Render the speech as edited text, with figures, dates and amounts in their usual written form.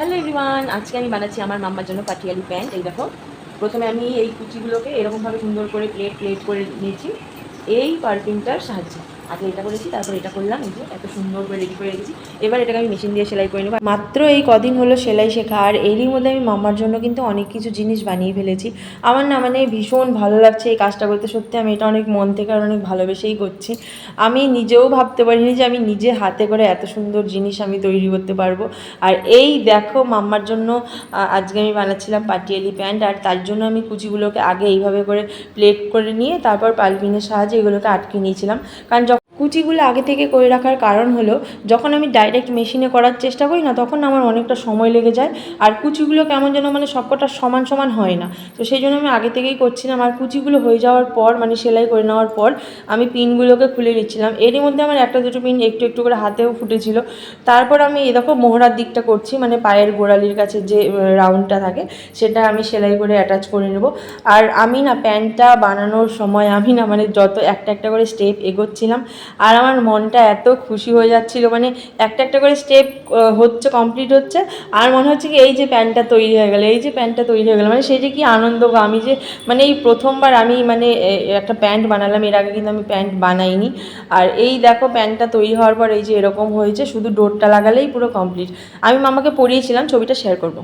Hello everyone, আজকে আমি বানাচ্ছি আমার মাম্মার জন্য পাটিয়ালি প্যান্ট। এই দেখো, প্রথমে আমি এই কুচিগুলোকে এরকমভাবে সুন্দর করে প্লেট প্লেট করে নিয়েছি এই পার্পিংটার সাহায্যে। আগে এটা করেছি, তারপর এটা করলাম। এই যে এত সুন্দর করে রেডি করে রেখেছি। এবার এটাকে আমি মেশিন দিয়ে সেলাই করে নেব। মাত্র এই কদিন হলো সেলাই শেখা, আর এরই মধ্যে আমি মাম্মার জন্য কিন্তু অনেক কিছু জিনিস বানিয়ে ফেলেছি। আমার না মানে ভীষণ ভালো লাগছে এই কাজটা করতে। সত্যি আমি এটা অনেক মন থেকে আর অনেক ভালোবেসেই করছি। আমি নিজেও ভাবতে পারিনি যে আমি নিজে হাতে করে এত সুন্দর জিনিস আমি তৈরি করতে পারবো। আর এই দেখো, মাম্মার জন্য আজকে আমি বানাচ্ছিলাম পাটিয়ালি প্যান্ট, আর তার জন্য আমি কুচিগুলোকে আগে এইভাবে করে প্লেট করে নিয়ে তারপর পাইপিংয়ের সাহায্যে এগুলোকে আটকে নিয়েছিলাম। কারণ কুচিগুলো আগে থেকে করে রাখার কারণ হলো, যখন আমি ডাইরেক্ট মেশিনে করার চেষ্টা করি না, তখন আমার অনেকটা সময় লেগে যায়। আর কুচিগুলো কেমন যেন মানে সবকটা সমান সমান হয় না। তো সেই জন্য আমি আগে থেকেই করছিলাম। আর কুচিগুলো হয়ে যাওয়ার পর মানে সেলাই করে নেওয়ার পর আমি পিনগুলোকে খুলে নিচ্ছিলাম। এরই মধ্যে আমার একটা দুটো পিন একটু একটু করে হাতেও ফুটেছিল। তারপর আমি এই দেখো মোহরার দিকটা করছি, মানে পায়ের গোড়ালির কাছে যে রাউন্ডটা থাকে সেটা আমি সেলাই করে অ্যাটাচ করে নেব। আর আমি না প্যান্টটা বানানোর সময় আমি না মানে যত একটা একটা করে স্টেপ এগোচ্ছিলাম, আর আমার মনটা এত খুশি হয়ে যাচ্ছিল। মানে একটা একটা করে স্টেপ হচ্ছে, কমপ্লিট হচ্ছে, আর মনে হচ্ছে কি এই যে প্যান্টটা তৈরি হয়ে গেল, এই যে প্যান্টটা তৈরি হয়ে গেল, মানে সেই যে কি আনন্দ গো। আমি যে মানে এই প্রথমবার আমি মানে একটা প্যান্ট বানালাম, এর আগে কিন্তু আমি প্যান্ট বানাইনি। আর এই দেখো প্যান্টটা তৈরি হওয়ার পর এই যে এরকম হয়েছে, শুধু ডোরটা লাগালেই পুরো কমপ্লিট। আমি মামাকে পরিয়েছিলাম, ছবিটা শেয়ার করব।